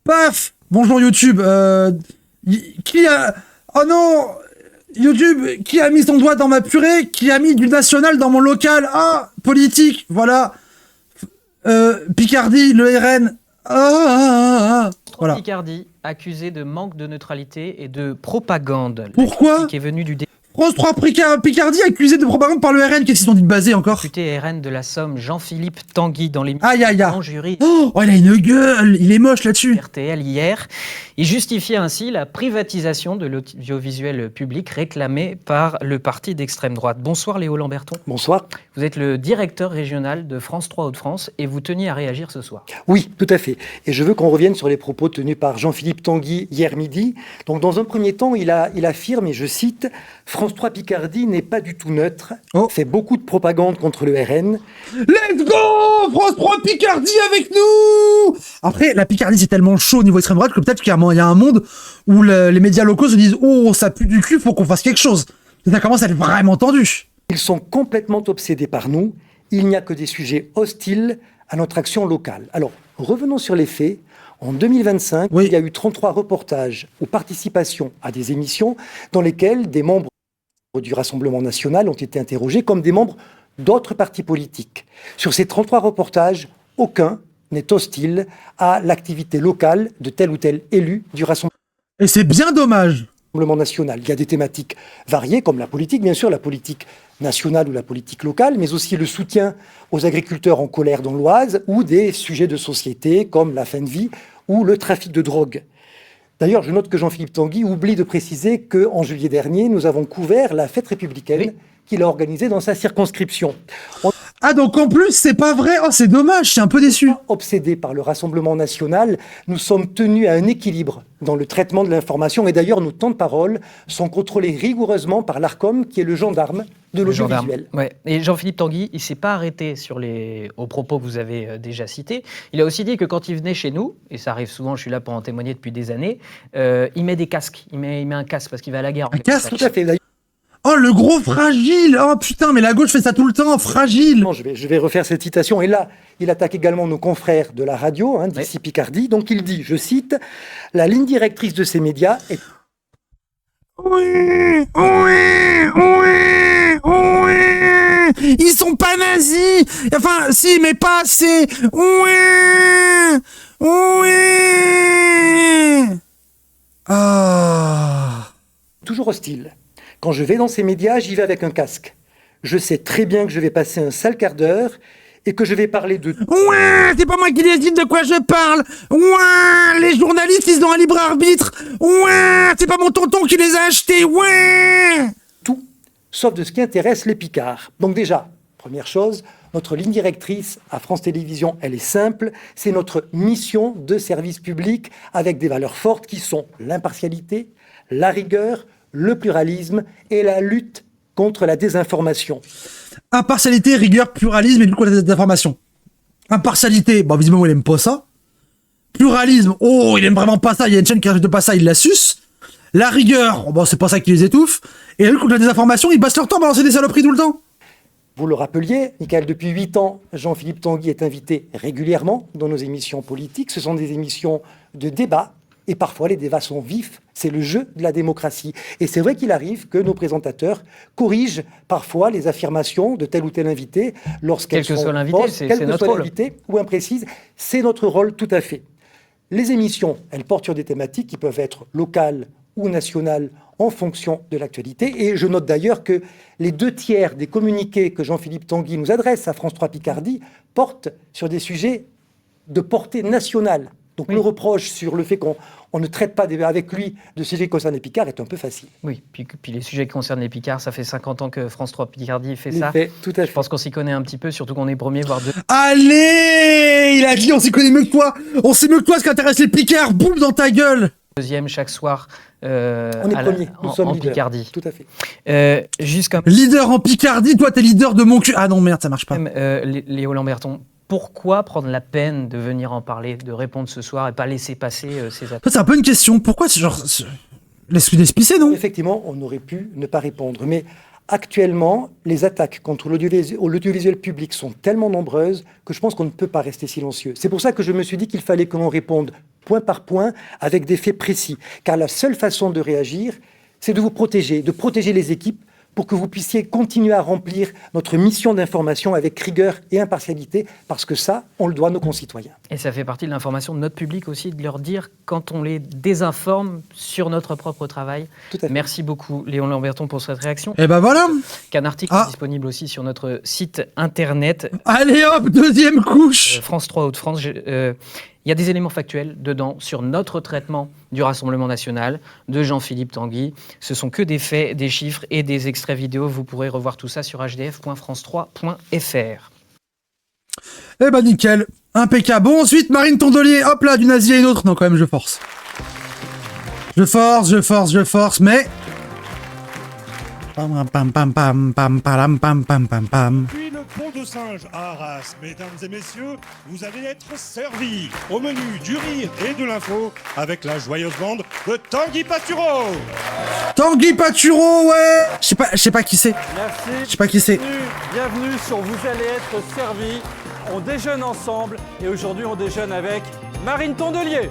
Paf! Bonjour YouTube. Qui a... Oh non! YouTube, qui a mis son doigt dans ma purée? Qui a mis du national dans mon local? Ah! Politique, voilà. Picardie, le RN. Voilà. Picardie, accusé de manque de neutralité et de propagande. Pourquoi? Qui est venu du France 3 Picardie accusé de propagande par le RN. Qu'est-ce qu'ils sont dit de baser encore? député RN de la Somme, Jean-Philippe Tanguy, dans les en jury. Oh, il a une gueule. Il est moche là-dessus. RTL hier. Il justifiait ainsi la privatisation de l'audiovisuel public réclamée par le parti d'extrême droite. Bonsoir Léo Lamberton. Bonsoir. Vous êtes le directeur régional de France 3 Hauts-de-France et vous teniez à réagir ce soir. Oui, tout à fait. Et je veux qu'on revienne sur les propos tenus par Jean-Philippe Tanguy hier midi. Donc, dans un premier temps, il affirme, et je cite, « France 3 Picardie n'est pas du tout neutre, fait beaucoup de propagande contre le RN. » Let's go! France 3 Picardie avec nous! Après, la Picardie, c'est tellement chaud au niveau extrême droite que peut-être qu'il y a un monde où les médias locaux se disent « Oh, ça pue du cul, faut qu'on fasse quelque chose. » Ça commence à être vraiment tendu. Ils sont complètement obsédés par nous. Il n'y a que des sujets hostiles à notre action locale. Alors, revenons sur les faits. En 2025, il y a eu 33 reportages ou participations à des émissions dans lesquelles des membres du Rassemblement national ont été interrogés comme des membres d'autres partis politiques. Sur ces 33 reportages, aucun n'est hostile à l'activité locale de tel ou tel élu du Rassemblement. Et c'est bien dommage. National. Il y a des thématiques variées, comme la politique, bien sûr, la politique nationale ou la politique locale, mais aussi le soutien aux agriculteurs en colère dans l'Oise, ou des sujets de société, comme la fin de vie ou le trafic de drogue. D'ailleurs, je note que Jean-Philippe Tanguy oublie de préciser qu'en juillet dernier, nous avons couvert la fête républicaine qu'il a organisée dans sa circonscription. Ah, donc en plus, c'est pas vrai. Oh, c'est dommage, je suis un peu déçu. Obsédés par le Rassemblement national, nous sommes tenus à un équilibre dans le traitement de l'information. Et d'ailleurs, nos temps de parole sont contrôlés rigoureusement par l'Arcom, qui est le gendarme de l'audiovisuel. Ouais. Et Jean-Philippe Tanguy, il ne s'est pas arrêté aux propos que vous avez déjà cités. Il a aussi dit que quand il venait chez nous, et ça arrive souvent, je suis là pour en témoigner depuis des années, il met des casques. Il met un casque parce qu'il va à la guerre. Un casque? Tout à fait. Oh, le gros fragile! Oh putain, mais la gauche fait ça tout le temps, fragile! Non, je vais refaire cette citation. Et là, il attaque également nos confrères de la radio, d'ici Picardie. Donc il dit, je cite, « La ligne directrice de ces médias est... » Oui! Ils sont pas nazis! Enfin, si, mais pas assez! Toujours hostile. Quand je vais dans ces médias, j'y vais avec un casque. Je sais très bien que je vais passer un sale quart d'heure et que je vais parler de... Ouais, c'est pas moi qui décide de quoi je parle. Ouais, les journalistes, ils ont un libre arbitre. Ouais, c'est pas mon tonton qui les a achetés. Ouais. Tout, sauf de ce qui intéresse les Picards. Donc déjà, première chose, notre ligne directrice à France Télévisions, elle est simple. C'est notre mission de service public avec des valeurs fortes qui sont l'impartialité, la rigueur, le pluralisme et la lutte contre la désinformation. Impartialité, rigueur, pluralisme et lutte contre la désinformation. Impartialité, bon, visiblement, il aime pas ça. Pluralisme, oh, il aime vraiment pas ça. Il y a une chaîne qui rajoute pas ça, il la suce. La rigueur, bon, c'est pas ça qui les étouffe. Et la lutte contre la désinformation, ils passent leur temps à balancer des saloperies tout le temps. Vous le rappeliez, Michael, depuis 8 ans, Jean-Philippe Tanguy est invité régulièrement dans nos émissions politiques. Ce sont des émissions de débat. Et parfois, les débats sont vifs. C'est le jeu de la démocratie. Et c'est vrai qu'il arrive que nos présentateurs corrigent parfois les affirmations de tel ou tel invité lorsqu'elles sont fausses, quel que soit l'invité ou imprécises. C'est notre rôle tout à fait. Les émissions, elles portent sur des thématiques qui peuvent être locales ou nationales en fonction de l'actualité. Et je note d'ailleurs que les 2/3 des communiqués que Jean-Philippe Tanguy nous adresse à France 3 Picardie portent sur des sujets de portée nationale. Donc le reproche sur le fait qu'on ne traite pas avec lui de sujets qui concernent les Picards est un peu facile. Oui, puis les sujets qui concernent les Picards, ça fait 50 ans que France 3 Picardie fait ça. Tout à fait. Je pense qu'on s'y connaît un petit peu, surtout qu'on est premier, voire deux. Allez! Il a dit on s'y connaît mieux que toi. On sait mieux que toi ce qui intéresse les Picards. Boum dans ta gueule. Chaque soir on est premier, nous sommes en leader. Picardie. Tout à fait. Juste comme... Leader en Picardie, toi t'es leader de mon cul. Ah non merde, ça marche pas. Léo Lamberton, pourquoi prendre la peine de venir en parler, de répondre ce soir et pas laisser passer ces attaques? C'est un peu une question. Pourquoi c'est genre... Laisse-lui pisser, non? Effectivement, on aurait pu ne pas répondre. Mais actuellement, les attaques contre l'audiovisuel public sont tellement nombreuses que je pense qu'on ne peut pas rester silencieux. C'est pour ça que je me suis dit qu'il fallait que l'on réponde point par point, avec des faits précis. Car la seule façon de réagir, c'est de vous protéger, de protéger les équipes pour que vous puissiez continuer à remplir notre mission d'information avec rigueur et impartialité, parce que ça, on le doit à nos concitoyens. Et ça fait partie de l'information de notre public aussi, de leur dire quand on les désinforme sur notre propre travail. Tout à fait. Merci beaucoup, Léon Lamberton, pour cette réaction. Et ben voilà. Qu'un article est disponible aussi sur notre site internet. Allez hop, deuxième couche. France 3 Hauts-de-France. Il y a des éléments factuels dedans sur notre traitement du Rassemblement national de Jean-Philippe Tanguy. Ce sont que des faits, des chiffres et des extraits vidéo. Vous pourrez revoir tout ça sur hdf.france3.fr. Eh ben nickel, impeccable. Bon, ensuite, Marine Tondelier, hop là, d'une Asie à une autre. Non, quand même, je force. Je force, mais... Pam pam pam pam pam pam pam pam pam pam. Puis le pont de singe à Arras. Mesdames et messieurs, vous allez être servis au menu du rire et de l'info avec la joyeuse bande de Tanguy Paturo. Tanguy Paturo, ouais. Je sais pas qui c'est. Merci. Je sais pas qui c'est. Bienvenue sur Vous allez être servis. On déjeune ensemble et aujourd'hui on déjeune avec Marine Tondelier.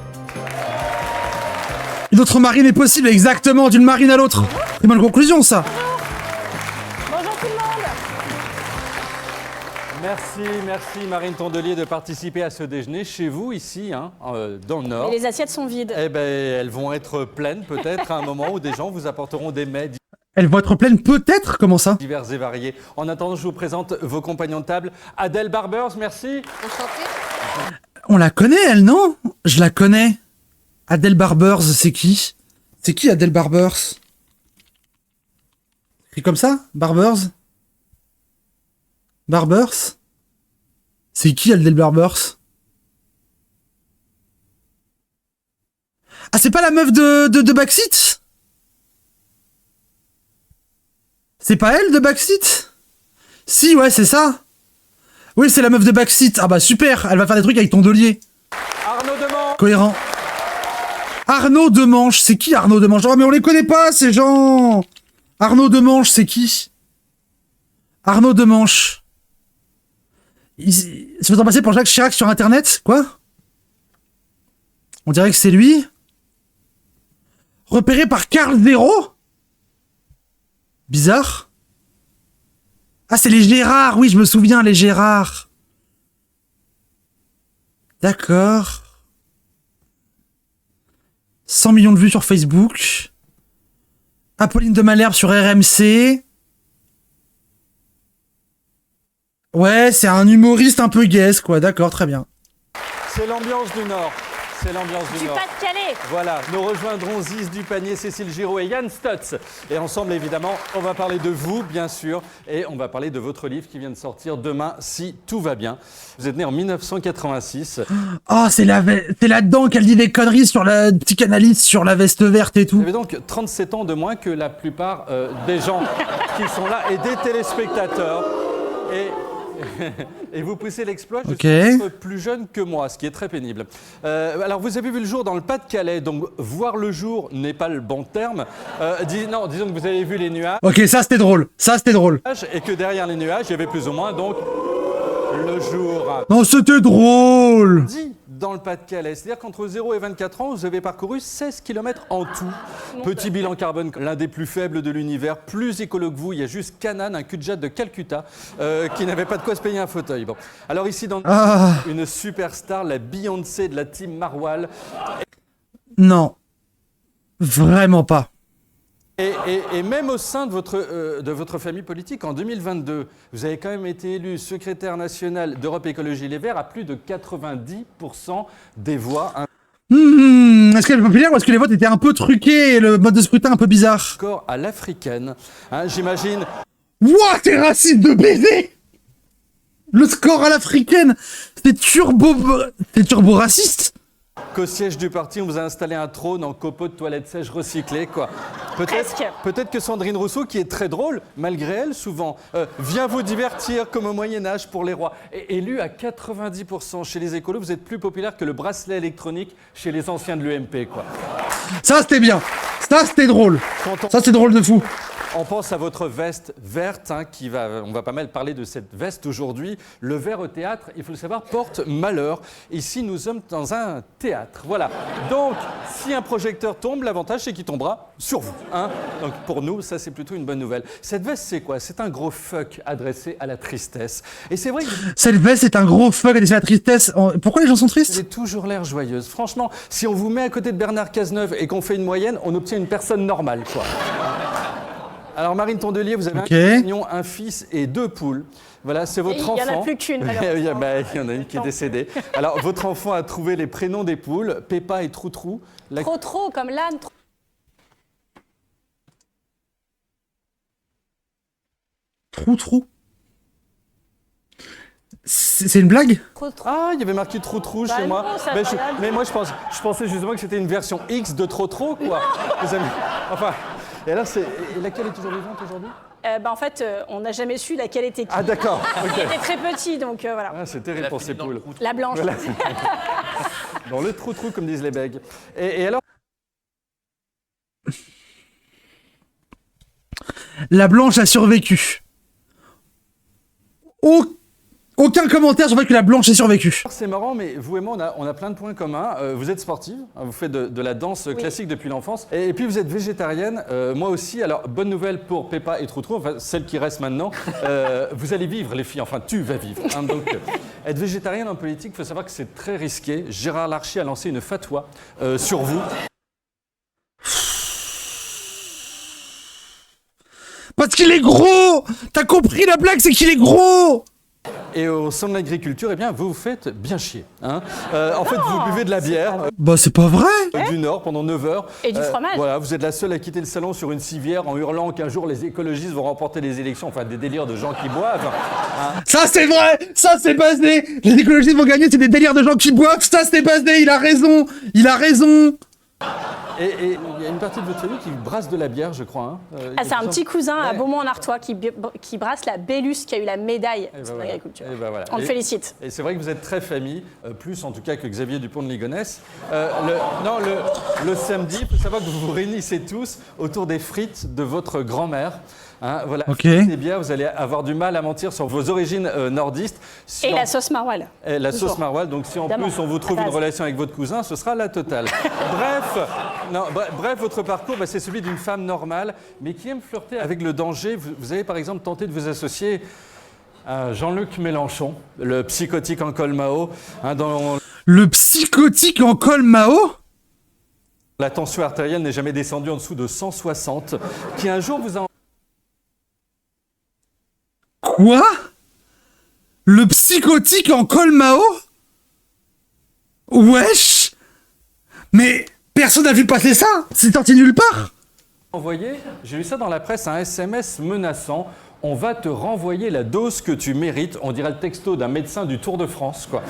Une autre marine est possible, exactement, d'une marine à l'autre. C'est bonne conclusion, ça. Bonjour tout le monde. Merci Marine Tondelier de participer à ce déjeuner chez vous ici, dans le Nord. Et les assiettes sont vides. Eh ben, elles vont être pleines peut-être à un moment où des gens vous apporteront des mets Elles vont être pleines, peut-être. Comment ça? divers et variés. En attendant, je vous présente vos compagnons de table. Adèle Barbers, merci. Enchantée. On la connaît, elle, non? Je la connais. Adèle Barbers, c'est qui? C'est qui Adèle Barbers? Écrit comme ça? Barbers? Barbers? C'est qui Adèle Barbers? Ah, c'est pas la meuf de Backseat? C'est pas elle de Backseat? Si, ouais, c'est ça. Oui, c'est la meuf de Backseat. Ah bah super, elle va faire des trucs avec Tondelier. Arnaud Demange. Cohérent. Arnaud Demange, c'est qui Arnaud Demange? Oh mais on les connaît pas ces gens. Arnaud Demange, c'est qui? Arnaud Demange. Il se fait passer pour Jacques Chirac sur internet? Quoi? On dirait que c'est lui. Repéré par Carl Zero? Bizarre. Ah, c'est les Gérard, oui, je me souviens, les Gérard. D'accord. 100 millions de vues sur Facebook. Apolline de Malherbe sur RMC. Ouais, c'est un humoriste un peu guesse, quoi. D'accord, très bien. C'est l'ambiance du Nord. C'est l'ambiance du Du Nord. Pas-de-Calais. Voilà, nous rejoindrons Ziz Dupanier, Cécile Giraud et Yann Stutz. Et ensemble, évidemment, on va parler de vous, bien sûr, et on va parler de votre livre qui vient de sortir demain, si tout va bien. Vous êtes né en 1986. Oh, c'est là-dedans qu'elle dit des conneries sur la psychanalyse, sur la veste verte et tout. Vous avez donc 37 ans de moins que la plupart des gens qui sont là et des téléspectateurs. Et vous poussez l'exploit, je suis peut-être plus jeune que moi, ce qui est très pénible. Alors, vous avez vu le jour dans le Pas-de-Calais, donc voir le jour n'est pas le bon terme. Disons que vous avez vu les nuages. Ok, ça c'était drôle. Ça c'était drôle. Et que derrière les nuages, il y avait plus ou moins donc le jour. Non, c'était drôle. Dit dans le Pas-de-Calais, c'est-à-dire qu'entre 0 et 24 ans, vous avez parcouru 16 km en tout. Petit bilan carbone, l'un des plus faibles de l'univers, plus écolo que vous. Il y a juste Canaan, un cul-de-jatte de Calcutta, qui n'avait pas de quoi se payer un fauteuil. Bon. Alors ici, dans une superstar, la Beyoncé de la team Marwal. Non, vraiment pas. Et même au sein de votre famille politique, en 2022, vous avez quand même été élu secrétaire national d'Europe Écologie Les Verts à plus de 90% des voix. Est-ce qu'elle est populaire ou est-ce que les votes étaient un peu truqués et le mode de scrutin un peu bizarre? Score à l'africaine, j'imagine. Wouah, t'es raciste de baiser! Le score à l'africaine, c'est turbo raciste. Qu'au siège du parti, on vous a installé un trône en copeaux de toilettes sèches recyclées, quoi. Peut-être que Sandrine Rousseau, qui est très drôle, malgré elle, souvent, vient vous divertir comme au Moyen-Âge pour les rois. Et élu à 90% chez les écolos, vous êtes plus populaire que le bracelet électronique chez les anciens de l'UMP, quoi. Ça, c'était bien. Ça, c'était drôle. Ça, c'est drôle de fou. On pense à votre veste verte, hein, on va pas mal parler de cette veste aujourd'hui. Le vert au théâtre, il faut le savoir, porte malheur. Ici, nous sommes dans un théâtre. Voilà. Donc, si un projecteur tombe, l'avantage, c'est qu'il tombera sur vous. Hein. Donc, pour nous, ça, c'est plutôt une bonne nouvelle. Cette veste, c'est quoi? C'est un gros fuck adressé à la tristesse. Et c'est vrai que... Cette veste est un gros fuck adressé à la tristesse. Pourquoi les gens sont Vous tristes? avez toujours l'air joyeuse. Franchement, si on vous met à côté de Bernard Cazeneuve et qu'on fait une moyenne, on obtient une personne normale, quoi. Alors, Marine Tondelier, vous avez un compagnon, un fils et 2 poules. Voilà, c'est votre enfant. Il n'y en a plus qu'une. Il y en a une qui est décédée. Alors, votre enfant a trouvé les prénoms des poules, Peppa et Troutrou. Trop, comme l'âne. Trou. C'est une blague? Trop. Ah, il y avait marqué Troutrou Bah chez moi. non, ça Mais, veut rien dire. mais moi, je pensais justement que c'était une version X de Trop, quoi. Vous avez- Enfin, et alors, et laquelle est toujours vivante aujourd'hui? En fait, on n'a jamais su laquelle était qui. Ah, d'accord. Il ok. était très petit, donc voilà. Ah, c'est terrible pour ces poules. La blanche. Voilà. Dans le trou, comme disent les bègues. Et alors? La blanche a survécu. Aucun commentaire sur le fait que la blanche ait survécu. C'est marrant, mais vous et moi, on a plein de points communs. Vous êtes sportive, hein, vous faites de la danse classique depuis l'enfance. Et puis vous êtes végétarienne, moi aussi. Alors, bonne nouvelle pour Peppa et Troutrou, enfin celle qui reste maintenant. Vous allez vivre, les filles, enfin tu vas vivre. Hein, donc, être végétarienne en politique, il faut savoir que c'est très risqué. Gérard Larcher a lancé une fatwa sur vous. Parce qu'il est gros! T'as compris la blague, c'est qu'il est gros! Et au sein de l'agriculture, eh bien, vous vous faites bien chier. Hein. En fait, vous buvez de la bière Bah c'est pas vrai! du Nord pendant 9 heures. Et du fromage. Voilà, vous êtes la seule à quitter le salon sur une civière en hurlant qu'un jour les écologistes vont remporter les élections. Enfin, des délires de gens qui boivent. Hein. Ça c'est vrai! Ça c'est basé! Les écologistes vont gagner, c'est des délires de gens qui boivent, ça c'est basé, il a raison! Il a raison! Et il y a une partie de votre famille qui brasse de la bière, je crois. Hein. C'est un petit cousin à Ouais. Beaumont-en-Artois qui brasse la Bélus, qui a eu la médaille Et ben sur voilà. l'agriculture. Et ben voilà. On le Et- félicite. Et c'est vrai que vous êtes très famille, plus en tout cas que Xavier Dupont de Ligonnès. Le samedi, il faut savoir que vous vous réunissez tous autour des frites de votre grand-mère. Hein, voilà. Ok. Frites et bière, vous allez avoir du mal à mentir sur vos origines nordistes. Si Et en- la sauce maroilles. Et la Toujours. sauce maroilles, donc si en Évidemment, plus on vous trouve à une base. relation avec votre cousin, ce sera la totale. Bref, votre parcours, c'est celui d'une femme normale, mais qui aime flirter avec le danger. Vous avez par exemple tenté de vous associer à Jean-Luc Mélenchon, le psychotique en col Mao, hein, dans Le psychotique en col Mao? la tension artérielle n'est jamais descendue en dessous de 160, qui un jour vous a... Quoi? Le psychotique en col Mao? Wesh! Mais personne n'a vu passer ça! C'est sorti nulle part! envoyé, j'ai lu ça dans la presse, un SMS menaçant. On va te renvoyer la dose que tu mérites. On dirait le texto d'un médecin du Tour de France, quoi.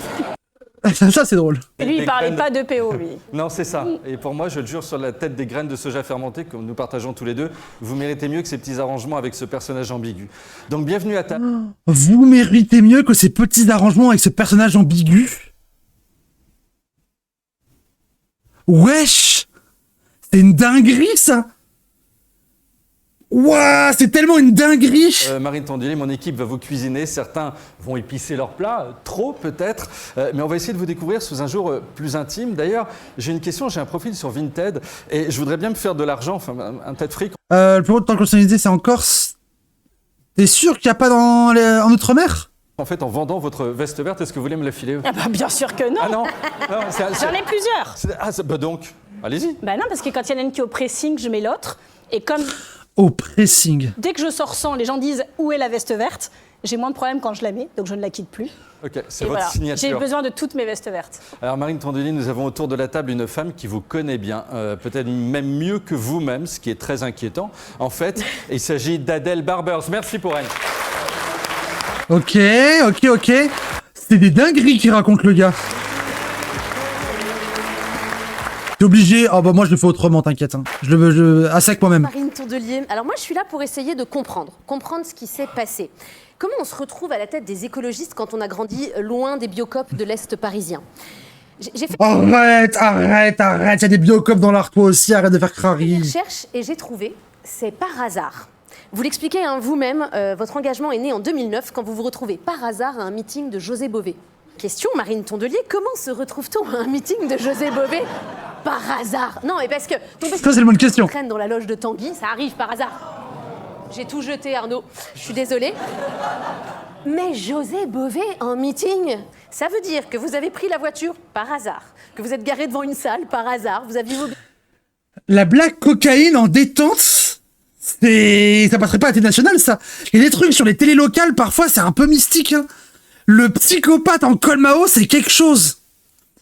Ça c'est drôle. Et lui, il Des parlait graines- pas de PO, lui. Non, c'est ça. Et pour moi, je le jure sur la tête des graines de soja fermentées que nous partageons tous les deux, vous méritez mieux que ces petits arrangements avec ce personnage ambigu. Donc, bienvenue à table. Vous méritez mieux que ces petits arrangements avec ce personnage ambigu? Wesh! C'est une dinguerie, ça! Ouah, c'est tellement une dinguerie! Marine Tondelier, mon équipe va vous cuisiner. Certains vont épicer leur plat, trop peut-être, mais on va essayer de vous découvrir sous un jour plus intime. D'ailleurs, j'ai une question, j'ai un profil sur Vinted et je voudrais bien me faire de l'argent, enfin un tas de fric. Le plus haut temps personnalisé, c'est en Corse. T'es sûr qu'il n'y a pas en Outre-mer? En fait, en vendant votre veste verte, est-ce que vous voulez me la filer? Ah bah, bien sûr que non. Ah non, J'en ai plusieurs. Bah donc, allez-y. Bah non, parce que quand il y en a une qui est au pressing, je mets l'autre. Et comme Au pressing. dès que je sors sans, les gens disent où est la veste verte, j'ai moins de problèmes quand je la mets, donc je ne la quitte plus. Ok, c'est Et votre voilà, j'ai signature. besoin de toutes mes vestes vertes. Alors Marine Tondelier, nous avons autour de la table une femme qui vous connaît bien, peut-être même mieux que vous-même, ce qui est très inquiétant. En fait, il s'agit d'Adèle Barbers. Merci pour elle. Ok. C'est des dingueries qu'il raconte le gars. T'es obligé. Ah bah moi je le fais autrement, t'inquiète. Hein. À sec moi-même. Marine Tondelier. Alors moi, je suis là pour essayer de comprendre ce qui s'est passé. Comment on se retrouve à la tête des écologistes quand on a grandi loin des biocopes de l'Est parisien? J'ai fait Arrête. Il y a des biocopes dans l'Artois aussi, arrête de faire des crari. recherches et j'ai trouvé, c'est par hasard. Vous l'expliquez vous-même, votre engagement est né en 2009 quand vous vous retrouvez par hasard à un meeting de José Bové. Question, Marine Tondelier, comment se retrouve-t-on à un meeting de José Bové par hasard? Non, mais parce que tomber Ça, c'est la bonne question. traîne dans la loge de Tanguy, ça arrive par hasard. J'ai tout jeté, Arnaud. Je suis désolée. Mais José Bové en meeting, ça veut dire que vous avez pris la voiture par hasard, que vous êtes garé devant une salle par hasard, vous aviez vos... La blague cocaïne en détente, ça passerait pas à la télé nationale, ça. Il y a des trucs sur les télés locales, parfois, c'est un peu mystique, hein. Le psychopathe en colmao, c'est quelque chose.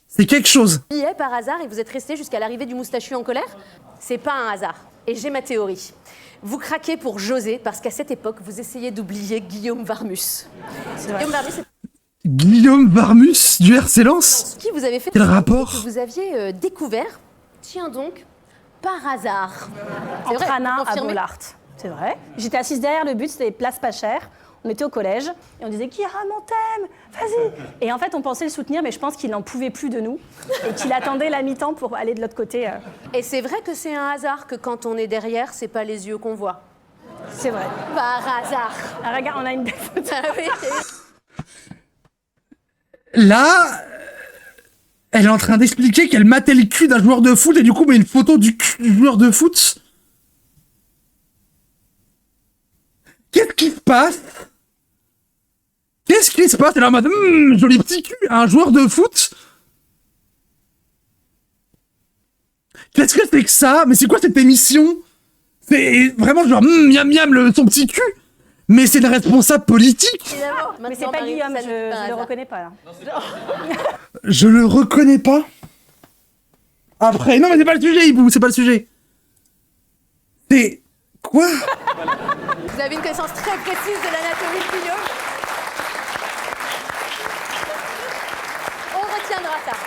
C'est quelque chose. billets par hasard et vous êtes resté jusqu'à l'arrivée du moustachu en colère? C'est pas un hasard. Et j'ai ma théorie. Vous craquez pour José parce qu'à cette époque, vous essayez d'oublier Guillaume Varmus. Guillaume Varmus, c'est Guillaume Varmus du RC Lens. qui vous avez fait Quel rapport? que vous aviez découvert, tiens donc, par hasard. C'est vrai, Entraînant vous à confirmez? Bollard. C'est vrai. J'étais assise derrière le but, c'était des places pas chères. On était au collège et on disait Guillaume, on t'aime, vas-y. Et en fait, on pensait le soutenir, mais je pense qu'il n'en pouvait plus de nous et qu'il attendait la mi-temps pour aller de l'autre côté. Et c'est vrai que c'est un hasard que quand on est derrière, c'est pas les yeux qu'on voit. C'est vrai. Par hasard. Ah, regarde, on a une belle photo. Ah oui. Là, elle est en train d'expliquer qu'elle matait le cul d'un joueur de foot et du coup met une photo du cul du joueur de foot. Qu'est-ce qui se passe? Qu'est-ce qui se passe? Elle est en mode joli petit cul, un joueur de foot. Qu'est-ce que c'est que ça? Mais c'est quoi cette émission? C'est vraiment genre miam miam son petit cul. Mais c'est le responsable politique. Évidemment. Mais c'est Maintenant, pas Marine, Guillaume, ça je n'est pas un le hasard. reconnais pas là. Je le reconnais pas. Après, non mais c'est pas le sujet, Hibou, c'est pas le sujet. C'est quoi? Vous avez une connaissance très précise de l'anatomie de Guillaume. On retiendra ça.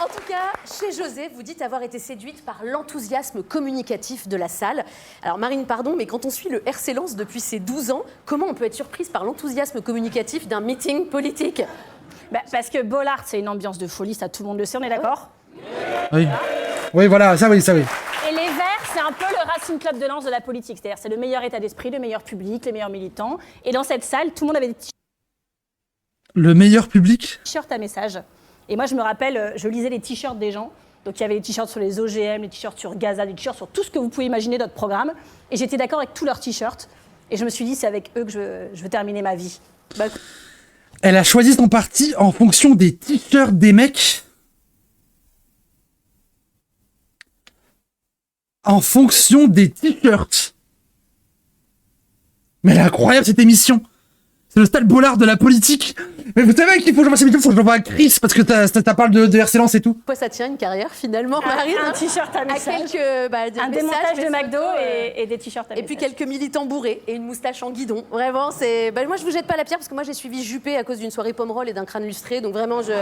En tout cas, chez José, vous dites avoir été séduite par l'enthousiasme communicatif de la salle. Alors Marine, pardon, mais quand on suit le RC Lens depuis ses 12 ans, comment on peut être surprise par l'enthousiasme communicatif d'un meeting politique? Bah, parce que Bollard, c'est une ambiance de folie, ça tout le monde le sait, on est d'accord? Oui. Oui, voilà, ça oui, ça oui. Et les Verts, c'est un peu le Racing Club de Lens de la politique. C'est-à-dire, c'est le meilleur état d'esprit, le meilleur public, les meilleurs militants. Et dans cette salle, tout le monde avait des Le meilleur public? t-shirts à message. Et moi, je me rappelle, je lisais les t-shirts des gens. Donc, il y avait les t-shirts sur les OGM, les t-shirts sur Gaza, les t-shirts sur tout ce que vous pouvez imaginer de notre programme. Et j'étais d'accord avec tous leurs t-shirts. Et je me suis dit, c'est avec eux que je veux terminer ma vie. Bah, Elle a choisi son parti en fonction des t-shirts des mecs. En fonction des t-shirts. Mais elle est incroyable cette émission. C'est le stade Bollard de la politique. Mais vous savez qu'il faut que j'envoie cette émission, faut que je l'envoie à Chris parce que t'as parlé de RC Lens et tout. Pourquoi ça tient une carrière finalement, Marine? un t-shirt à À message, quelques un démontage de McDo et des t-shirts à Et puis message. quelques militants bourrés et une moustache en guidon. Vraiment, c'est. Bah, moi, je vous jette pas la pierre parce que moi, j'ai suivi Juppé à cause d'une soirée pomme-roll et d'un crâne lustré. Donc vraiment, je.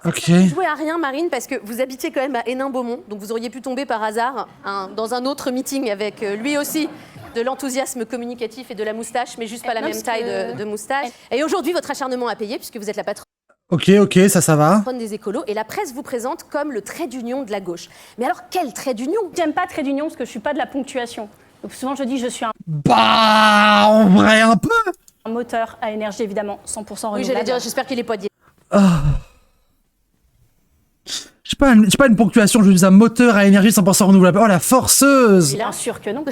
Ok. Jouez à rien, Marine, parce que vous habitiez quand même à Hénin-Beaumont. Donc vous auriez pu tomber par hasard dans un autre meeting avec lui aussi de l'enthousiasme communicatif et de la moustache, mais juste pas la Non, même parce taille que- de moustache. Et aujourd'hui, votre acharnement a payé puisque vous êtes la patronne Ok, ça va. des écolos et la presse vous présente comme le trait d'union de la gauche. Mais alors, quel trait d'union? J'aime pas trait d'union parce que je suis pas de la ponctuation. Donc souvent, je dis je suis Bah, en vrai, un peu. un moteur à énergie, évidemment, 100% Oui, renouvelable. j'allais dire, j'espère qu'il est pas dit. J'ai pas une ponctuation, je suis un moteur à énergie 100% renouvelable. Oh, la forceuse. Bien sûr que non.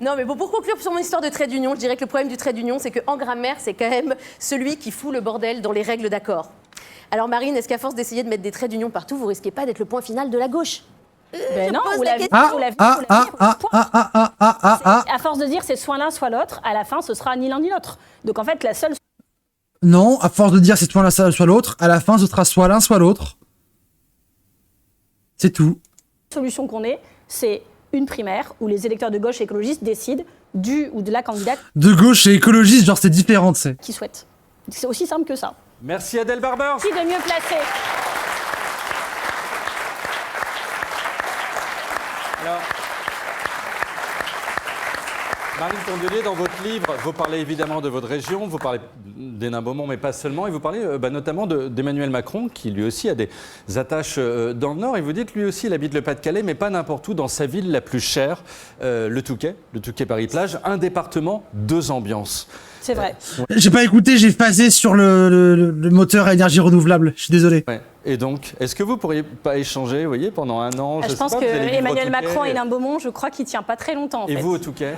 Non, mais bon, pour conclure sur mon histoire de trait d'union, je dirais que le problème du trait d'union, c'est qu'en grammaire, c'est quand même celui qui fout le bordel dans les règles d'accord. Alors Marine, est-ce qu'à force d'essayer de mettre des traits d'union partout, vous risquez pas d'être le point final de la gauche? Ben non, pose vous la l'avez question. vous l'avez- vous l'avez- Ah. À force de dire c'est soit l'un, soit l'autre, à la fin, ce sera ni l'un ni l'autre. Donc en fait, la seule Non, à force de dire c'est soit l'un soit l'autre, à la fin ce sera soit l'un soit l'autre. C'est tout. solution qu'on ait, c'est une primaire où les électeurs de gauche et écologistes décident du ou de la candidate De gauche et écologiste, genre c'est différent, tu sais. qu'ils souhaitent. C'est aussi simple que ça. Merci Adèle Barber. Qui de mieux placé? Alors, Marine Tondelier, dans votre livre, vous parlez évidemment de votre région, vous parlez d'Hénin Beaumont, mais pas seulement, et vous parlez notamment d'Emmanuel Macron, qui lui aussi a des attaches dans le Nord, et vous dites lui aussi il habite le Pas-de-Calais, mais pas n'importe où, dans sa ville la plus chère, le Touquet Paris-Plage, un département, 2 ambiances. C'est vrai. J'ai pas écouté, j'ai phasé sur le moteur à énergie renouvelable. Je suis désolé. Ouais. Et donc, est-ce que vous pourriez pas échanger, vous voyez, pendant un an? Je pense sais pas, que vous allez vivre au Emmanuel Touquet, Macron et Hénin Beaumont, je crois qu'il tient pas très longtemps. En et fait. vous au Touquet?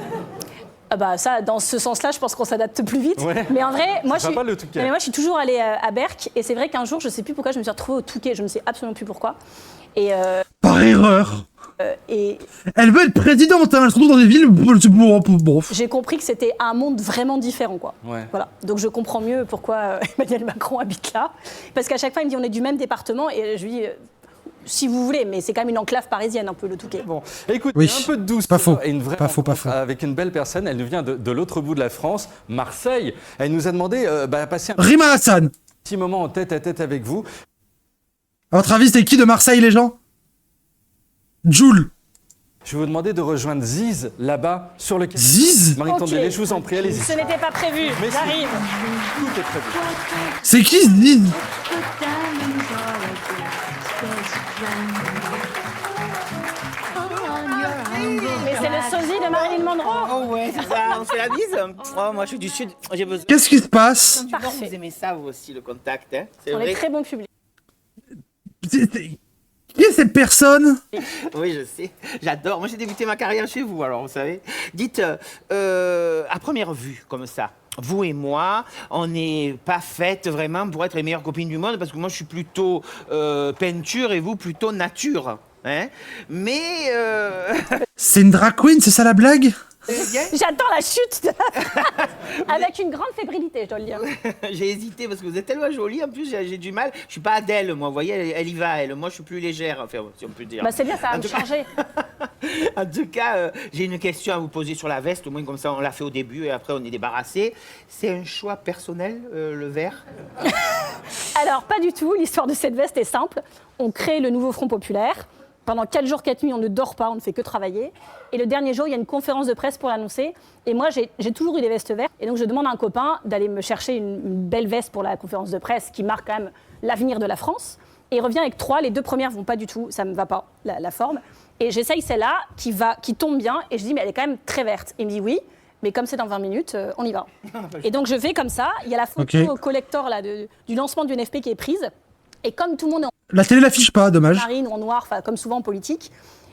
Ah bah ça, dans ce sens-là, je pense qu'on s'adapte plus vite. Ouais. Mais en vrai, moi, C'est sympa, le Touquet. mais moi, je suis toujours allée à Berck, et c'est vrai qu'un jour, je sais plus pourquoi, je me suis retrouvée au Touquet. Je ne sais absolument plus pourquoi. Et, Par erreur. et Elle veut être présidente, hein. Elle se retrouve dans des villes. Bon. j'ai compris que c'était un monde vraiment différent, quoi. Ouais. Voilà. Donc je comprends mieux pourquoi Emmanuel Macron habite là, parce qu'à chaque fois, il me dit on est du même département, et je lui dis si vous voulez, mais c'est quand même une enclave parisienne, un peu, le Touquet. Bon, écoute, Oui, il y a un peu de douceur pas faux. et une vraie Pas faux, pas rencontre faux. avec une belle personne. Elle nous vient de l'autre bout de la France, Marseille. Elle nous a demandé de passer un Rima Hassan. petit moment en tête-à-tête avec vous. À votre avis, c'était qui de Marseille, les gens? Jules. Je vais vous demander de rejoindre Ziz là-bas sur le quai. Ziz? Marine Ok. Tondelier, je vous en prie, allez-y. Ce n'était pas prévu, Mais si. j'arrive. Tout est prévu. C'est qui Ziz? Mais c'est le sosie de Marilyn Monroe. Oh ouais, c'est ça, on fait la bise. Oh, moi je suis du sud, j'ai besoin Qu'est-ce qui se passe? du nord, Parfait. vous aimez ça vous aussi, le contact, hein? C'est On est vrai. très bon public. Qui est cette personne? Oui, je sais, j'adore. Moi j'ai débuté ma carrière chez vous, alors vous savez. Dites, à première vue, comme ça, vous et moi, on n'est pas faites vraiment pour être les meilleures copines du monde, parce que moi je suis plutôt peinture et vous plutôt nature. Hein? Mais C'est une drag queen, c'est ça la blague? J'attends la chute avec une grande fébrilité, je dois le dire. j'ai hésité parce que vous êtes tellement jolie. En plus, j'ai du mal. Je suis pas Adèle, moi. Vous voyez, elle y va, elle. Moi, je suis plus légère, enfin, si on peut dire. Bah c'est bien, ça va En me tout cas- changer. En tout cas, j'ai une question à vous poser sur la veste. Au moins, comme ça, on l'a fait au début et après, on est débarrassé. C'est un choix personnel, le vert? Alors, pas du tout. L'histoire de cette veste est simple. On crée le nouveau Front Populaire. Pendant 4 jours, 4 nuits, on ne dort pas, on ne fait que travailler. Et le dernier jour, il y a une conférence de presse pour l'annoncer. Et moi, j'ai toujours eu des vestes vertes. Et donc, je demande à un copain d'aller me chercher une belle veste pour la conférence de presse qui marque quand même l'avenir de la France. Et il revient avec 3. Les 2 premières vont pas du tout. Ça me va pas, la forme. Et j'essaye celle-là qui tombe bien. Et je dis, mais elle est quand même très verte. Il me dit oui. Mais comme c'est dans 20 minutes, on y va. Et donc, je fais comme ça. Il y a la photo Ok. collector là, du lancement du NFP qui est prise. Et comme tout le monde est en La télé l'affiche pas, dommage. marine ou en noir, enfin, comme souvent en politique.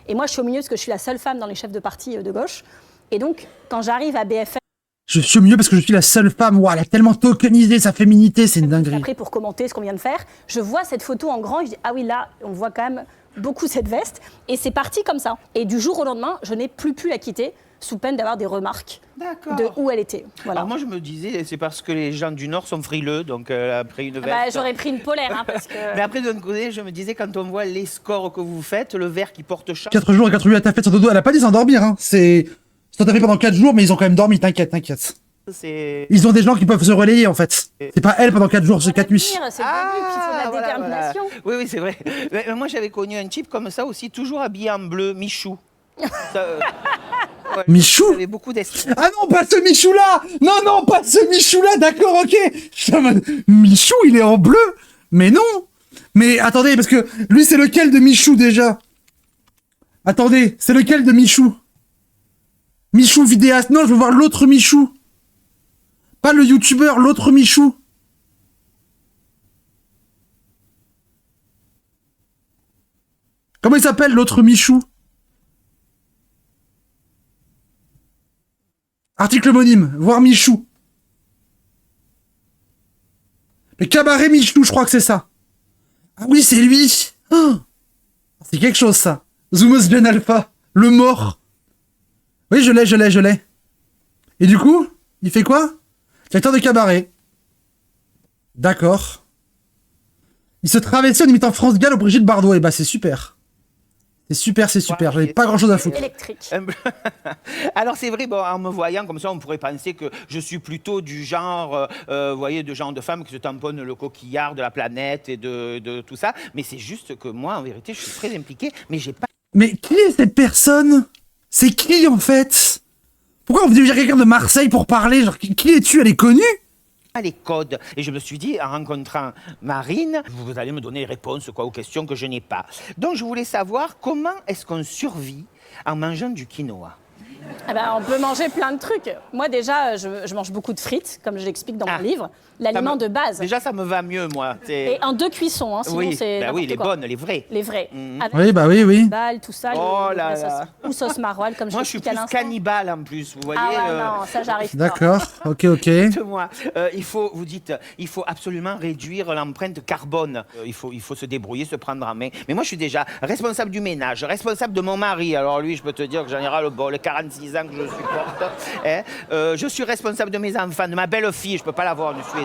Et moi, je suis au milieu parce que je suis la seule femme dans les chefs de parti de gauche. Et donc, quand j'arrive à BFM, Je suis au milieu parce que je suis la seule femme. Ouah, elle a tellement tokenisé sa féminité, c'est une dinguerie. après pour commenter ce qu'on vient de faire, je vois cette photo en grand et je dis, ah oui, là, on voit quand même beaucoup cette veste. Et c'est parti comme ça. Et du jour au lendemain, je n'ai plus pu la quitter sous peine d'avoir des remarques D'accord. de où elle était. Voilà. Alors moi, je me disais, c'est parce que les gens du Nord sont frileux, donc après une veste... Bah, j'aurais pris une polaire, hein, parce que... Mais après, d'un côté, je me disais, quand on voit les scores que vous faites, le vert qui porte chance... 4 jours et 4 nuits à ta fête sur dodo. Elle a pas dit s'endormir, hein. C'est. Ça t'a fait pendant 4 jours, mais ils ont quand même dormi, t'inquiète. C'est... Ils ont des gens qui peuvent se relayer, en fait. C'est pas elle pendant 4 jours, c'est 4 nuits. C'est le début, puis il faut de la voilà, détermination. voilà. Oui, c'est vrai. Mais moi, j'avais connu un type comme ça aussi, toujours habillé en bleu, Michou. Ça, ouais, Michou? j'avais beaucoup d'estime. Ah non, pas ce Michou-là! Non, pas ce Michou-là, d'accord, ok! Je suis en mode, Michou, il est en bleu? Mais non! Mais attendez, parce que lui, c'est lequel de Michou déjà? Attendez, c'est lequel de Michou? Michou vidéaste? Non, je veux voir l'autre Michou. Pas le youtubeur, l'autre Michou. Comment il s'appelle l'autre Michou? Article homonyme, voir Michou. Le cabaret Michou, je crois que c'est ça. Ah oui, c'est lui. Oh, c'est quelque chose, ça. Zoomos Ben Alpha, le mort. Oui, je l'ai. Et du coup, il fait quoi? Directeur de cabaret. D'accord. Il se travestit en imitant France Gall au Brigitte Bardot. Et bah, c'est super. C'est super. J'avais pas grand chose à foutre. Électrique. Alors c'est vrai, bon, en me voyant comme ça, on pourrait penser que je suis plutôt du genre, vous voyez, de genre de femme qui se tamponne le coquillard de la planète et de tout ça. Mais c'est juste que moi, en vérité, je suis très impliquée, mais j'ai pas... Mais qui est cette personne? C'est qui en fait? Pourquoi on veut dire quelqu'un de Marseille pour parler? Genre, qui es-tu? Elle est connue? les codes. Et je me suis dit, en rencontrant Marine, vous allez me donner les réponses aux questions que je n'ai pas. Donc je voulais savoir comment est-ce qu'on survit en mangeant du quinoa. Ah ben, on peut manger plein de trucs. Moi, déjà, je mange beaucoup de frites, comme je l'explique dans mon livre. L'aliment de base. Déjà, ça me va mieux, moi. Et en 2 cuissons, hein, sinon oui, c'est oui, les quoi. bonnes, les vraies. Les vraies. Avec Oui, bah oui. Balle, tout ça. Oh les là sauces. là. Ou sauce maroilles, comme moi, je suis plus cannibale en plus, vous voyez. Ah ouais, non, ça, j'arrive pas. D'accord, ok. Moi, vous dites, il faut absolument réduire l'empreinte carbone. Il faut se débrouiller, se prendre en main. Mais moi, je suis déjà responsable du ménage, responsable de mon mari. Alors lui, je peux te dire que j'en ai ras le bol, les 46 ans que je supporte. Je suis responsable de mes enfants, de ma belle-fille. Je peux pas l'avoir, du suédoise.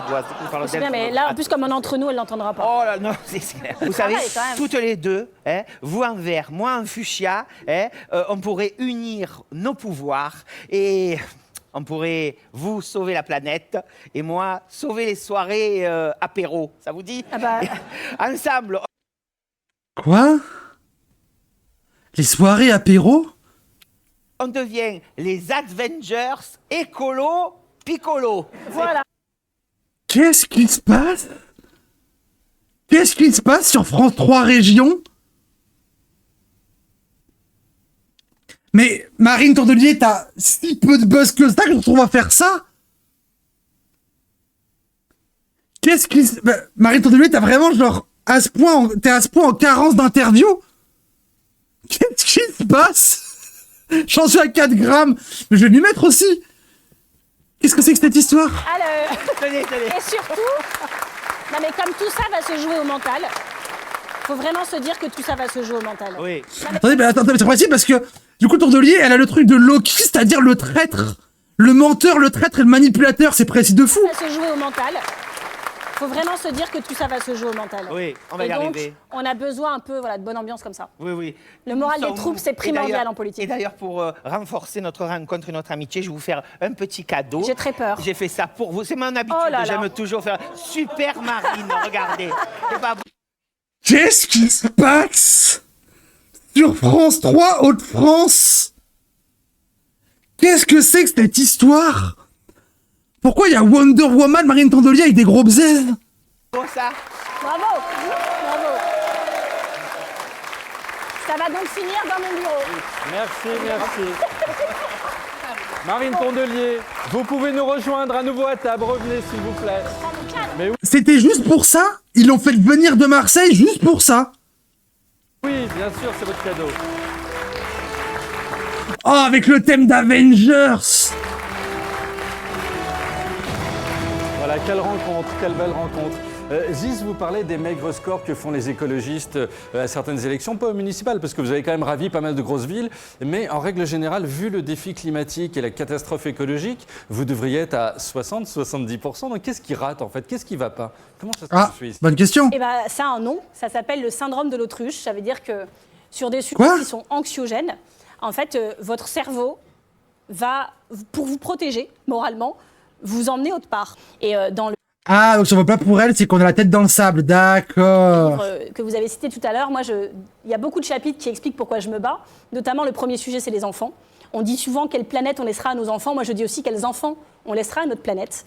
Mais là, en plus, comme on est entre nous, elle l'entendra pas. Oh là, non, c'est clair. Vous savez, toutes les deux, vous en vert, moi en fuchsia, on pourrait unir nos pouvoirs et on pourrait, vous, sauver la planète et moi, sauver les soirées apéro. Ça vous dit? Ensemble. Quoi? Les soirées apéro? On devient les Avengers écolo piccolo. Voilà. Qu'est-ce qui se passe? Qu'est-ce qui se passe sur France 3 Régions? Mais Marine Tondelier, t'as si peu de buzz que ça que je te trouve à faire ça? Qu'est-ce qui se... Marine Tondelier, t'as vraiment genre t'es à ce point en carence d'interview? Qu'est-ce qui se passe? J'en suis à 4 grammes, mais je vais m'y mettre aussi. Qu'est-ce que c'est que cette histoire? Alors, tenez. et surtout, non mais comme tout ça va se jouer au mental, faut vraiment se dire que tout ça va se jouer au mental. Oui. Attendez, mais attends, c'est précis parce que du coup Tondelier, elle a le truc de Loki, c'est-à-dire le traître, le menteur, le traître et le manipulateur, c'est précis de fou. Ça va se jouer au mental. Faut vraiment se dire que tout ça va se jouer au mental. Oui, on va y donc, arriver. On a besoin un peu de bonne ambiance comme ça. Oui. Le moral des troupes, c'est primordial en politique. Et d'ailleurs, pour renforcer notre rencontre et notre amitié, je vais vous faire un petit cadeau. J'ai très peur. J'ai fait ça pour vous. C'est mon habitude. J'aime toujours faire Super Marine, regardez. Qu'est-ce qui se passe sur France 3 Hauts-de-France? Qu'est-ce que c'est que cette histoire? Pourquoi il y a Wonder Woman, Marine Tondelier avec des gros bzaises? Pour ça. Bravo. Ça va donc finir dans mon bureau. Merci. Marine Tondelier, vous pouvez nous rejoindre à nouveau à table. Revenez, s'il vous plaît. Mais C'était juste pour ça? Ils l'ont fait venir de Marseille juste pour ça? oui, bien sûr, c'est votre cadeau. Oh, avec le thème d'Avengers! Voilà, quelle rencontre, quelle belle rencontre. Ziz, vous parlez des maigres scores que font les écologistes à certaines élections, pas municipales, parce que vous avez quand même ravi pas mal de grosses villes, mais en règle générale, vu le défi climatique et la catastrophe écologique, vous devriez être à 60-70%. Donc qu'est-ce qui rate en fait? Qu'est-ce qui va pas? Comment ça se passe ici? Bonne question. Eh ben, ça a un nom, ça s'appelle le syndrome de l'autruche. Ça veut dire que sur des sujets qui sont anxiogènes, en fait, votre cerveau va, pour vous protéger moralement, vous emmener autre part. Et dans le Ah, donc ça vaut pas pour elle, c'est qu'on a la tête dans le sable, d'accord. que vous avez cité tout à l'heure, il y a beaucoup de chapitres qui expliquent pourquoi je me bats. Notamment, le premier sujet, c'est les enfants. On dit souvent quelle planète on laissera à nos enfants. Moi, je dis aussi quels enfants on laissera à notre planète.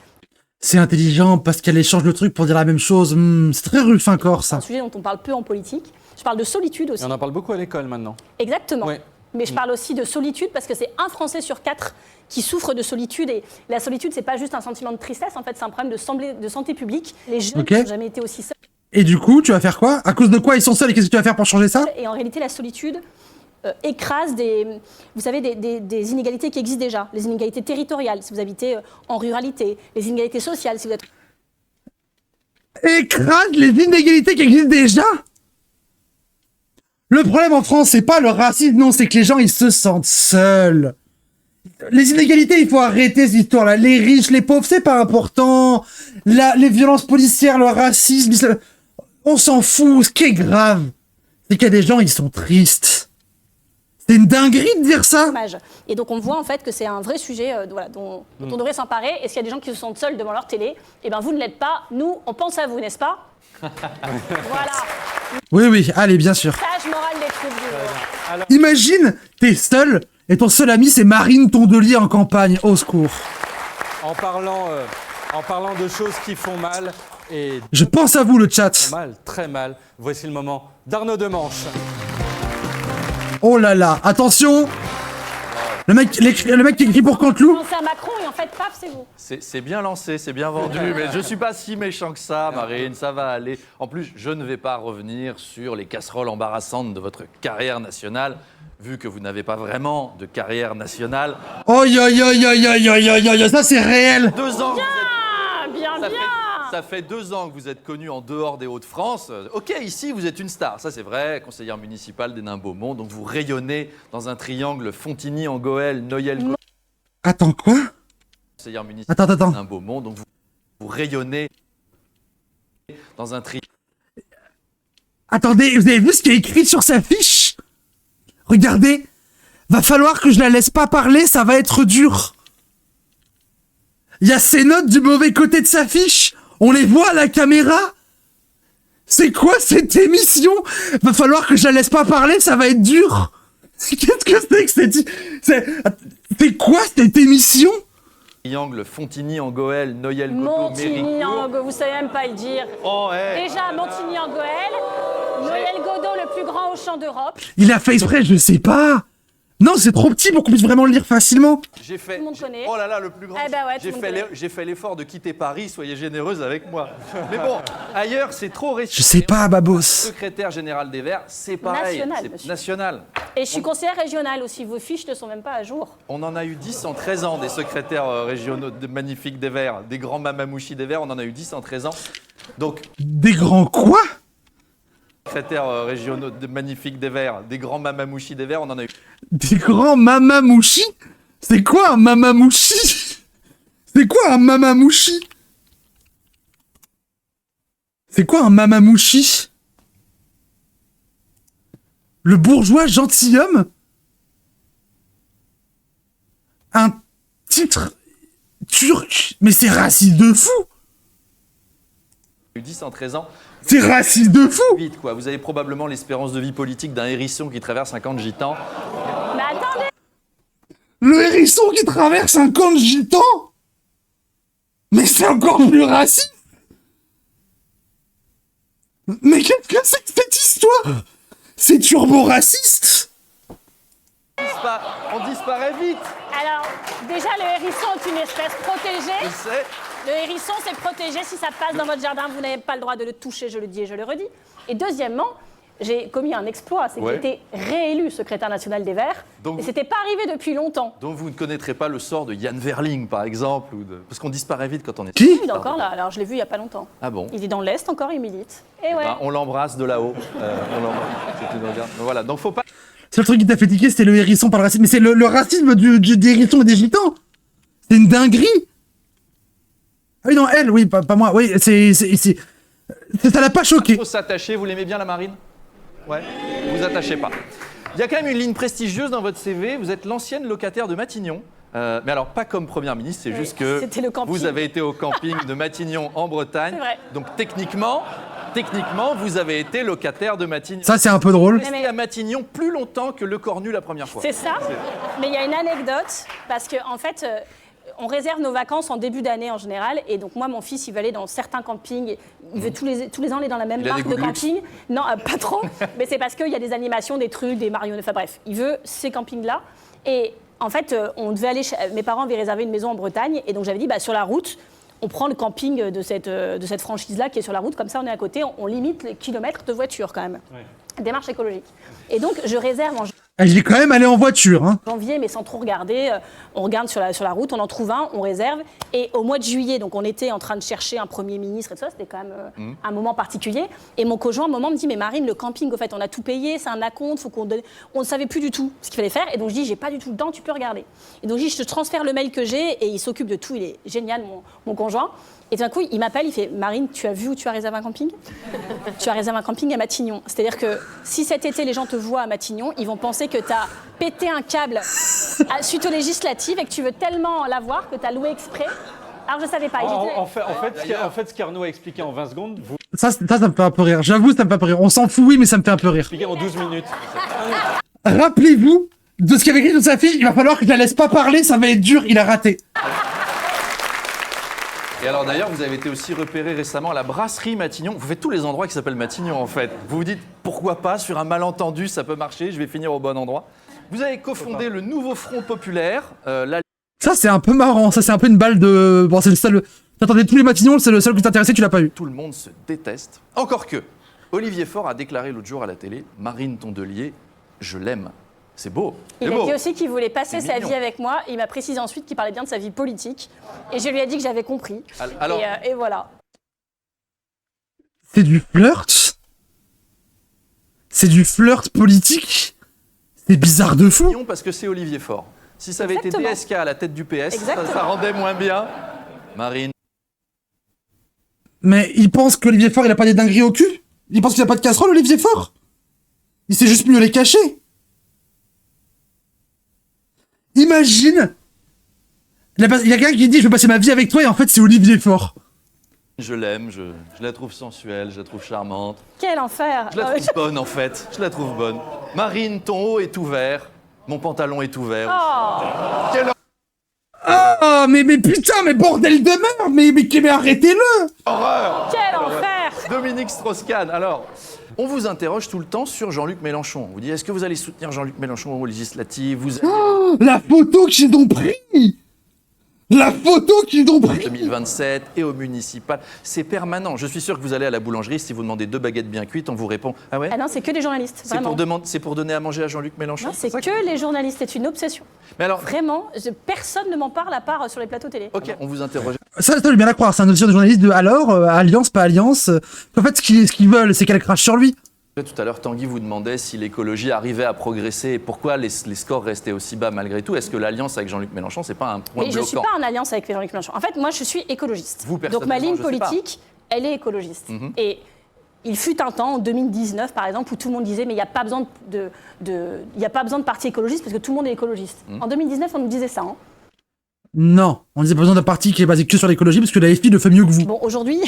C'est intelligent parce qu'elle échange le truc pour dire la même chose. C'est très Ruffin Corse, ça. C'est un sujet dont on parle peu en politique. Je parle de solitude aussi. Et on en parle beaucoup à l'école maintenant. Exactement. Oui. Mais je parle aussi de solitude parce que c'est un Français sur 4 qui souffre de solitude. Et la solitude, c'est pas juste un sentiment de tristesse, en fait, c'est un problème de santé publique. Les jeunes n'ont jamais été aussi seuls. Et du coup, tu vas faire quoi? À cause de quoi ils sont seuls et qu'est-ce que tu vas faire pour changer ça? Et en réalité, la solitude écrase vous savez, des inégalités qui existent déjà. Les inégalités territoriales, si vous habitez en ruralité. Les inégalités sociales, si vous êtes... Écrase les inégalités qui existent déjà? Le problème en France, c'est pas le racisme, non, c'est que les gens, ils se sentent seuls. Les inégalités, il faut arrêter cette histoire-là. Les riches, les pauvres, c'est pas important. Les violences policières, le racisme, on s'en fout. Ce qui est grave, c'est qu'il y a des gens, ils sont tristes. C'est une dinguerie de dire ça. Et donc on voit en fait que c'est un vrai sujet dont on devrait s'emparer. Et s'il y a des gens qui se sentent seuls devant leur télé, eh ben vous ne l'êtes pas. Nous, on pense à vous, n'est-ce pas? Voilà. Oui, allez, bien sûr. Sage moral des troupes du jour. Imagine, t'es seul Et ton seul ami, c'est Marine Tondelier en campagne. Au secours. En parlant de choses qui font mal et Je pense à vous, le chat. mal, très mal, voici le moment d'Arnaud Demanche. Oh là là, attention. Le mec qui écrit pour Canteloup. Pensez à Macron et en fait, paf, c'est vous. C'est bien lancé, c'est bien vendu, mais je suis pas si méchant que ça, Marine, ça va aller. En plus, je ne vais pas revenir sur les casseroles embarrassantes de votre carrière nationale, vu que vous n'avez pas vraiment de carrière nationale. Oh yo yo yo yo yo yo yo yo, ça c'est réel. 2 ans que vous êtes- Ah, bien, Ça bien. Ça fait 2 ans que vous êtes connu en dehors des Hauts-de-France. Ok, ici, vous êtes une star, ça c'est vrai, conseillère municipale des Nains-Beaumont, donc vous rayonnez dans un triangle Fontigny-en-Goël, Noyelles-Godo, Attends, quoi? conseillère municipale Attends. des Nains-Beaumont, donc vous rayonnez dans un triangle. Attendez, vous avez vu ce qui est écrit sur sa fiche? Regardez. Va falloir que je la laisse pas parler, ça va être dur. Il y a ses notes du mauvais côté de sa fiche. On les voit à la caméra. C'est quoi cette émission? Va falloir que je la laisse pas parler, ça va être dur. Qu'est-ce que c'est que c'est quoi cette émission? Triangle Fontigny-en-Goël, Noyelles-Godo, Méricourt. Montigny-en-Goël, vous savez même pas le dire. Oh, hey. Déjà, Montigny-en-Goël, Noël-Godo, le plus grand Auchan d'Europe. Il a fait exprès, je sais pas. Non, c'est trop petit pour qu'on puisse vraiment le lire facilement. J'ai fait. Tout le monde connaît. Oh là là, le plus grand. Eh ben ouais, tout j'ai le monde fait connaît. j'ai fait l'effort de quitter Paris. Soyez généreuse avec moi. Mais bon, ailleurs, c'est trop récent. Je sais pas, Babos. Secrétaire général des Verts, c'est pareil. National, C'est monsieur. national. Et je suis conseillère régionale aussi, vos fiches ne sont même pas à jour. On en a eu 10 en 13 ans, des secrétaires régionaux magnifiques des Verts, des grands mamamouchis des Verts. On en a eu 10 en 13 ans. Donc, Des grands quoi? secrétaires régionaux magnifiques des Verts, des grands mamamouchis des Verts, on en a eu. Des grands mamamouchis? C'est quoi un mamamouchi? C'est quoi un mamamouchi? C'est quoi un mamamouchi? Le bourgeois gentilhomme? Un titre turc? Mais c'est raciste de fou! eu 10 en 13 ans. C'est raciste de fou! Vite, quoi. Vous avez probablement l'espérance de vie politique d'un hérisson qui traverse un camp de gitans. Mais attendez, Le hérisson qui traverse un camp de gitans? Mais c'est encore plus raciste! Mais qu'est-ce que c'est que cette histoire? C'est turbo-raciste! On disparaît vite, alors déjà le hérisson est une espèce je protégée. sais. Le hérisson c'est protégé, si ça passe dans votre jardin, vous n'avez pas le droit de le toucher, je le dis et je le redis. Et deuxièmement, j'ai commis un exploit, c'est que Ouais. j'ai été réélu secrétaire national des Verts. Donc et vous- c'était pas arrivé depuis longtemps. Donc vous ne connaîtrez pas le sort de Yann Verling, par exemple, parce qu'on disparaît vite quand on est... Qui? Il est encore là, alors je l'ai vu il y a pas longtemps. Ah bon? Il est dans l'Est encore, il milite. Et ouais. Ben, on l'embrasse de là-haut. On l'embrasse. C'est une regarde. Voilà, donc faut pas... C'est le truc qui t'a fait tiquer, c'était le hérisson par le racisme. Mais c'est le racisme des hérissons et des gitans! C'est une dinguerie! Ah oui, non, elle, oui, pas moi. Oui, ça l'a pas choqué. faut s'attacher. Vous l'aimez bien, la marine? Ouais. Vous attachez pas. Il y a quand même une ligne prestigieuse dans votre CV. Vous êtes l'ancienne locataire de Matignon. Mais alors, pas comme première ministre, c'est Oui, juste que c'était le camping. vous avez été au camping de Matignon en Bretagne. C'est vrai. Donc techniquement, vous avez été locataire de Matignon. Ça, c'est un peu drôle. Vous êtes resté à Matignon plus longtemps que Le Cornu la première fois. C'est ça. Mais il y a une anecdote, parce qu'en fait, on réserve nos vacances en début d'année en général. Et donc, moi, mon fils, il veut aller dans certains campings. Il veut tous les ans aller dans la même Il a marque des de goûts de camping. Non, pas trop. Mais c'est parce qu'il y a des animations, des trucs, des marionnettes. Enfin bref, il veut ces campings-là. Et en fait, on devait aller. Mes parents avaient réservé une maison en Bretagne. Et donc, j'avais dit, bah, sur la route, on prend le camping de cette franchise-là qui est sur la route. Comme ça, on est à côté. On limite les kilomètres de voiture quand même. Démarche écologique. Et donc, je réserve en Elle est quand même allée en voiture, hein. janvier, mais sans trop regarder. On regarde sur la route, on en trouve un, on réserve. Et au mois de juillet, donc on était en train de chercher un Premier ministre et tout ça, c'était quand même un moment particulier. Et mon conjoint, à un moment, me dit, mais Marine, le camping, au fait, on a tout payé, c'est un acompte, faut qu'on donne... On ne savait plus du tout ce qu'il fallait faire. Et donc je dis, j'ai pas du tout le temps, tu peux regarder. Et donc je dis, je te transfère le mail que j'ai, et il s'occupe de tout, il est génial, mon conjoint. Et d'un coup, il m'appelle, il fait, Marine, tu as vu où tu as réservé un camping? Tu as réservé un camping à Matignon. C'est-à-dire que si cet été, les gens te voient à Matignon, ils vont penser que tu as pété un câble suite aux législatives et que tu veux tellement l'avoir que tu as loué exprès. Alors je savais pas. Et j'étais- En fait, ce qu'Arnaud a expliqué en 20 secondes, vous Ça me fait un peu rire. J'avoue, ça me fait un peu rire. On s'en fout, oui, mais ça me fait un peu rire. expliquez en 12 minutes. Rappelez-vous de ce qu'il avait écrit sur sa fiche, il va falloir que je la laisse pas parler, ça va être dur, il a raté. Et alors d'ailleurs, vous avez été aussi repéré récemment à la brasserie Matignon. Vous faites tous les endroits qui s'appellent Matignon en fait. Vous vous dites pourquoi pas, sur un malentendu, ça peut marcher, je vais finir au bon endroit. Vous avez cofondé le Nouveau Front Populaire. Ça, c'est un peu marrant, ça, c'est un peu une balle de. Bon, c'est le seul. T'attendais tous les Matignons, c'est le seul qui t'intéressait, tu l'as pas eu. Tout le monde se déteste. Encore que, Olivier Faure a déclaré l'autre jour à la télé, Marine Tondelier, je l'aime. C'est beau. Il C'est a beau. dit aussi qu'il voulait passer C'est sa mignon. vie avec moi. Et il m'a précisé ensuite qu'il parlait bien de sa vie politique. Et je lui ai dit que j'avais compris. Alors, Et voilà. C'est du flirt. C'est du flirt politique. C'est bizarre de fou. parce que c'est Olivier Faure. Si ça avait Exactement. été DSK à la tête du PS, Exactement. ça rendait moins bien. Marine. Mais il pense qu'Olivier Faure, il a pas des dingueries au cul. Il pense qu'il a pas de casserole, Olivier Faure. Il sait juste mieux les cacher. Imagine. Il y a quelqu'un qui dit je veux passer ma vie avec toi et en fait c'est Olivier Faure. Je l'aime, je la trouve sensuelle, je la trouve charmante. Quel enfer. Je la trouve bonne en fait, je la trouve bonne. Marine, ton haut est ouvert, mon pantalon est ouvert. Oh. Quelle Ah mais putain, mais bordel de merde, mais arrêtez-le. horreur! Quel enfer. Dominique Strauss-Kahn, alors, on vous interroge tout le temps sur Jean-Luc Mélenchon. On vous dit, est-ce que vous allez soutenir Jean-Luc Mélenchon aux législatives? Vous allez... Oh, la photo qu'ils ont pris. La photo qu'ils ont pris. 2027 et au municipal, c'est permanent. Je suis sûr que vous allez à la boulangerie, si vous demandez 2 baguettes bien cuites, on vous répond « Ah ouais ?» Ah non, c'est que des journalistes. C'est Vraiment. pour donner à manger à Jean-Luc Mélenchon? Non, c'est ça que les journalistes. C'est une obsession. Mais alors, Vraiment, personne ne m'en parle à part sur les plateaux télé. ok, on vous interroge. Ça, je veux bien la croire. C'est un audition de journaliste de alors, alliance, pas alliance. En fait, ce qu'ils veulent, c'est qu'elle crache sur lui. Tout à l'heure, Tanguy vous demandait si l'écologie arrivait à progresser et pourquoi les scores restaient aussi bas malgré tout. Est-ce que l'alliance avec Jean-Luc Mélenchon, c'est pas un point Mais je bloquant? ne suis pas en alliance avec Jean-Luc Mélenchon. En fait, moi, je suis écologiste. Vous, Donc ma ligne personnellement, je sais politique, elle est écologiste. Et il fut un temps, en 2019 par exemple, où tout le monde disait mais il n'y a pas besoin il y a pas besoin de parti écologiste parce que tout le monde est écologiste. En 2019, on nous disait ça. Hein. Non, on disait pas besoin d'un parti qui est basé que sur l'écologie parce que la FI le fait mieux que vous. Bon, aujourd'hui,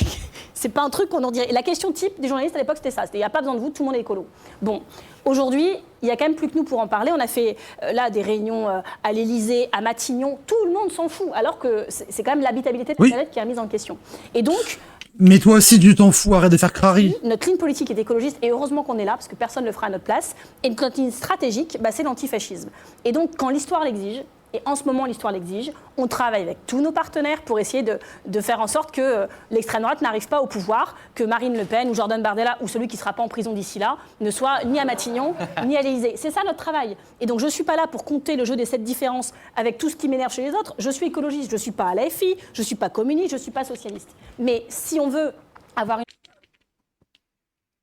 c'est pas un truc qu'on en dirait. La question type des journalistes à l'époque, c'était ça. C'était il n'y a pas besoin de vous, tout le monde est écolo. Bon, aujourd'hui, il y a quand même plus que nous pour en parler. On a fait là des réunions à l'Élysée, à Matignon. Tout le monde s'en fout, alors que c'est quand même l'habitabilité de la planète qui est remise en question. Et donc, Mais toi aussi, tu t'en fous, arrête de faire crari. notre ligne politique est écologiste et heureusement qu'on est là parce que personne ne le fera à notre place. Et notre ligne stratégique, c'est l'antifascisme. Et donc, quand l'histoire l'exige, et en ce moment l'histoire l'exige, on travaille avec tous nos partenaires pour essayer de faire en sorte que l'extrême droite n'arrive pas au pouvoir, que Marine Le Pen ou Jordan Bardella ou celui qui ne sera pas en prison d'ici là ne soit ni à Matignon ni à l'Élysée. C'est ça notre travail. Et donc je ne suis pas là pour compter le jeu des 7 différences avec tout ce qui m'énerve chez les autres. Je suis écologiste, je ne suis pas à l'AFI, je ne suis pas communiste, je ne suis pas socialiste. Mais si on veut avoir une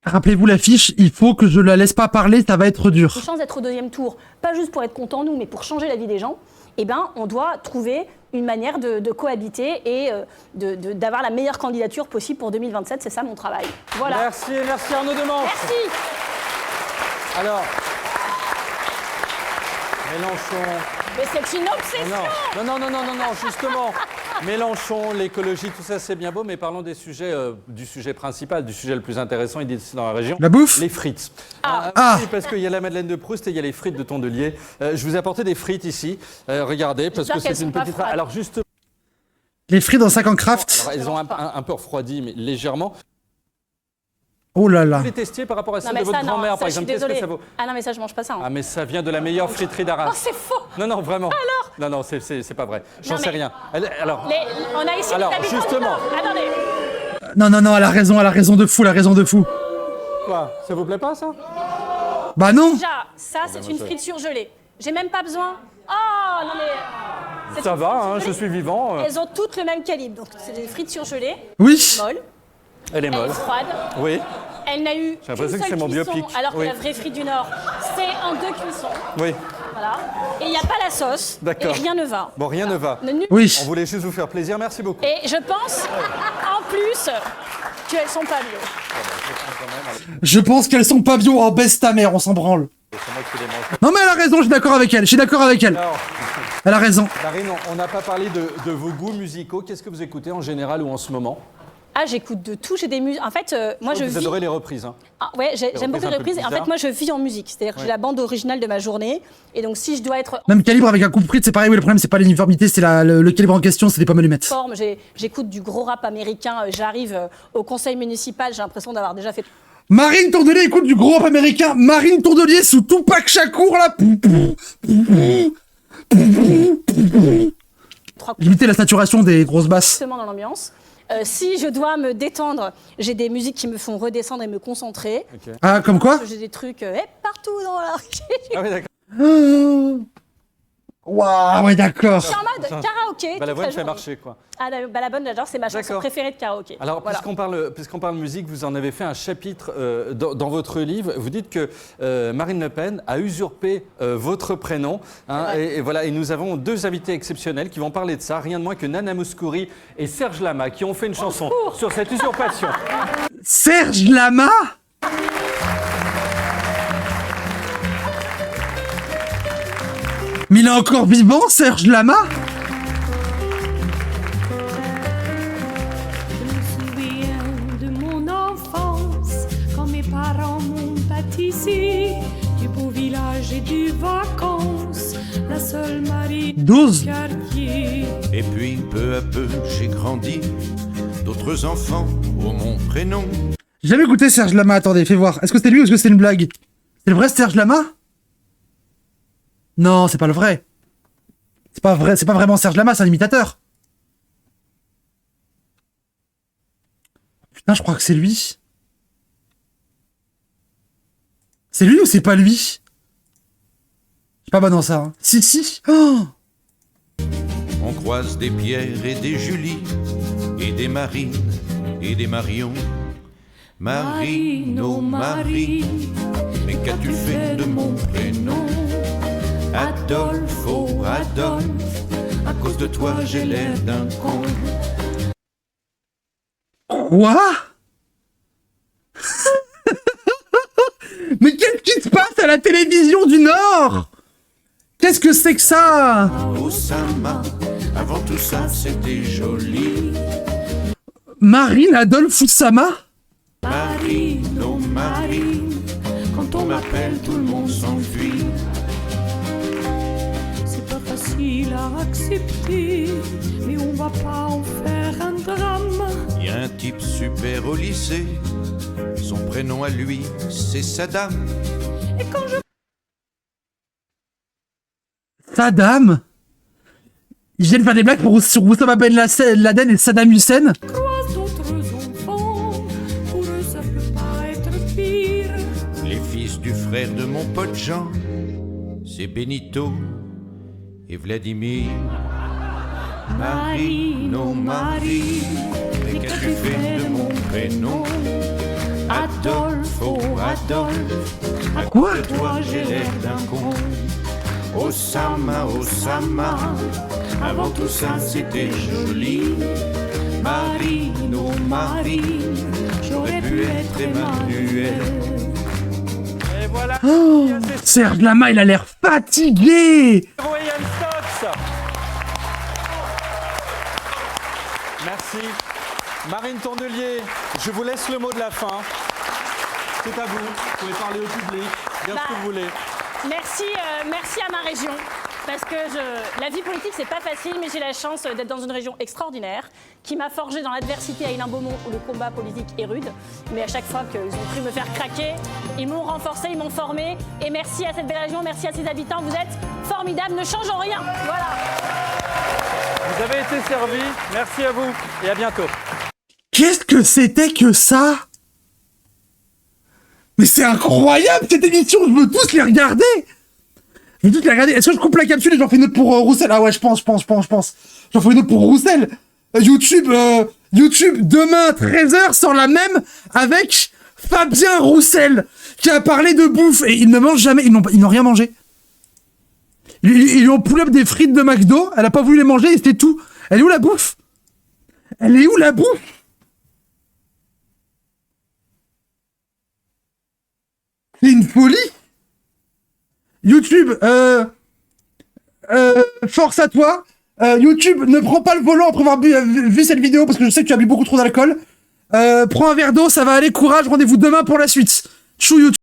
Rappelez-vous l'affiche, il faut que je la laisse pas parler, ça va être dur. chance d'être au deuxième tour, pas juste pour être content nous, mais pour changer la vie des gens, eh ben, on doit trouver une manière de cohabiter et d'avoir la meilleure candidature possible pour 2027. C'est ça mon travail. Voilà. Merci Arnaud Demanche. Merci. Alors, Mélenchon. Mais c'est une obsession. Non, justement. Mélenchon, l'écologie, tout ça c'est bien beau, mais parlons des sujets, du sujet principal, du sujet le plus intéressant, il dit ici dans la région. La bouffe. Les frites. Ah. Oui, parce qu'il y a la Madeleine de Proust et il y a les frites de Tondelier. Je vous ai apporté des frites ici. Regardez, parce que J'espère qu'elles c'est une sont pas petite. froides. Alors juste. Les frites dans 5 ans craft. Alors, elles ont un peu refroidi, mais légèrement. Oh là là. Vous les testiez par rapport à Non celle mais de votre ça non, grand-mère, ça, par je suis exemple. Qu'est-ce que désolée. ça vaut? Ah non mais ça je mange pas ça. Hein. Ah, mais ça vient de la meilleure friterie d'Arras. Oh c'est faux. Non, vraiment. Alors non, c'est pas vrai. J'en Non, sais mais- rien. Alors, On a ici Alors, les habitants du justement. Nord. Attendez. Non, elle a raison de fou, quoi? Ça vous plaît pas, ça? Bah non. Déjà, ça c'est une frite surgelée. J'ai même pas besoin. Oh non mais. c'est Ça une va, frite hein, je surgelée. suis vivant. Elles ont toutes le même calibre. Donc c'est des frites surgelées, Oui. molles, Elle est molle. froides. Oui. Elle n'a eu l'impression qu'une que seule c'est mon cuisson, biopic. alors que Oui. la vraie frite du Nord, c'est en 2 cuissons. Oui. Voilà. Et il n'y a pas la sauce. D'accord. Et rien ne va. Bon, rien ne va. Oui. On voulait juste vous faire plaisir. Merci beaucoup. Et je pense, en plus, qu'elles sont pas bio. Je pense qu'elles sont pas bio. Oh, baisse ta mère, on s'en branle. Non mais elle a raison, je suis d'accord avec elle. Alors, Elle a raison. Marine, on n'a pas parlé de vos goûts musicaux. Qu'est-ce que vous écoutez en général ou en ce moment? Ah, j'écoute de tout, j'ai des musiques. En fait, moi je Vous vis. adorez les reprises. Hein. Ah, ouais, j'aime beaucoup les un peu reprises. En fait, bizarres. moi je vis en musique. C'est-à-dire que j'ai la bande originale de ma journée. Et donc, si je dois être en Même calibre avec un coup de prix, c'est pareil, oui, le problème, c'est pas l'uniformité, c'est le calibre en question, c'est des pommes allumettes. forme, j'écoute du gros rap américain. J'arrive au conseil municipal, j'ai l'impression d'avoir déjà fait Marine Tourdelier écoute du gros rap américain. Marine Tourdelier sous Tupac Shakur, là. Limiter la saturation des grosses basses. exactement dans l'ambiance. Si je dois me détendre, j'ai des musiques qui me font redescendre et me concentrer. Ah, comme quoi? J'ai des trucs partout dans la Ah oui, d'accord. Waouh, ouais, d'accord. Je suis en mode karaoké. Balavoine toute la fait journée. marcher, quoi. Ah, Balavoine, j'adore, c'est ma chanson D'accord. préférée de karaoké. Alors, Voilà. puisqu'on parle musique, vous en avez fait un chapitre dans votre livre. Vous dites que Marine Le Pen a usurpé votre prénom. Hein, et voilà, et nous avons deux invités exceptionnels qui vont parler de ça. Rien de moins que Nana Mouskouri et Serge Lama qui ont fait une chanson sur cette usurpation. Serge Lama? Mais il est encore vivant, Serge Lama? Je me souviens de mon enfance, quand mes parents m'ont baptisé, du beau village et des vacances, la seule Marie 12. du quartier. Et puis peu à peu j'ai grandi, d'autres enfants ont mon prénom. J'ai jamais écouté Serge Lama, attendez, fais voir. Est-ce que c'était lui ou est-ce que c'est une blague? C'est le vrai Serge Lama? Non, c'est pas le vrai. C'est pas vrai, c'est pas vraiment Serge Lama, c'est un imitateur. Putain, je crois que c'est lui. C'est lui ou c'est pas lui? Je suis pas bon dans ça. Hein. Si. Oh, On croise des Pierre et des Julie, et des Marines et des Marion. Marine, oh Marine, mais qu'as-tu fait de mon prénom? Adolphe, oh Adolphe, à cause de toi j'ai l'air d'un con. quoi? Mais qu'est-ce qui se passe à la télévision du Nord? Qu'est-ce que c'est que ça? Osama, avant tout ça c'était joli. Marine Adolphe Oussama? Marine, oh Marine, quand on m'appelle tout le monde s'enfuit. C'est pas facile à accepter, mais on va pas en faire un drame. Y a un type super au lycée, son prénom à lui c'est Saddam. Et quand je Saddam? Ils viennent faire des blagues sur Oussama Ben Laden et Saddam Hussein? croise d'autres enfants, pour eux ça peut pas être pire. Les fils du frère de mon pote Jean, c'est Benito et Vladimir. Marine, oh Marine, mais qu'as-tu fait de mon prénom? Adolphe, oh Adolphe, à Quoi? cause de toi j'ai l'air d'un con. Osama, Osama, avant tout ça c'était joli. Marine, oh Marine, j'aurais pu être Emmanuel. Et voilà. Oh, Serge Lama, il a l'air fatigué. Royan Stotz. Merci. Marine Tourdelier, je vous laisse le mot de la fin. C'est à vous. Vous pouvez parler au public, dire ce que vous voulez. Merci à ma région. Parce que la vie politique, c'est pas facile, mais j'ai la chance d'être dans une région extraordinaire qui m'a forgé dans l'adversité à Hénin-Beaumont où le combat politique est rude. Mais à chaque fois qu'ils ont cru me faire craquer, ils m'ont renforcé, ils m'ont formé. Et merci à cette belle région, merci à ses habitants. Vous êtes formidables, ne changeons rien. Voilà. Vous avez été servi. Merci à vous et à bientôt. Qu'est-ce que c'était que ça? Mais c'est incroyable cette émission, je veux tous les regarder. Je veux tous les regarder. Est-ce que je coupe la capsule et j'en fais une autre pour Roussel? Ah ouais, je pense. J'en fais une autre pour Roussel. YouTube, demain, 13h, sort la même avec Fabien Roussel, qui a parlé de bouffe. Et ils ne mangent jamais, ils n'ont rien mangé. Ils lui ont pull up des frites de McDo, elle a pas voulu les manger et c'était tout. Elle est où la bouffe? Elle est où la bouffe? C'est une folie. YouTube, force à toi. YouTube, ne prends pas le volant après avoir vu cette vidéo parce que je sais que tu as bu beaucoup trop d'alcool. Prends un verre d'eau, ça va aller, courage, rendez-vous demain pour la suite. Tchou YouTube.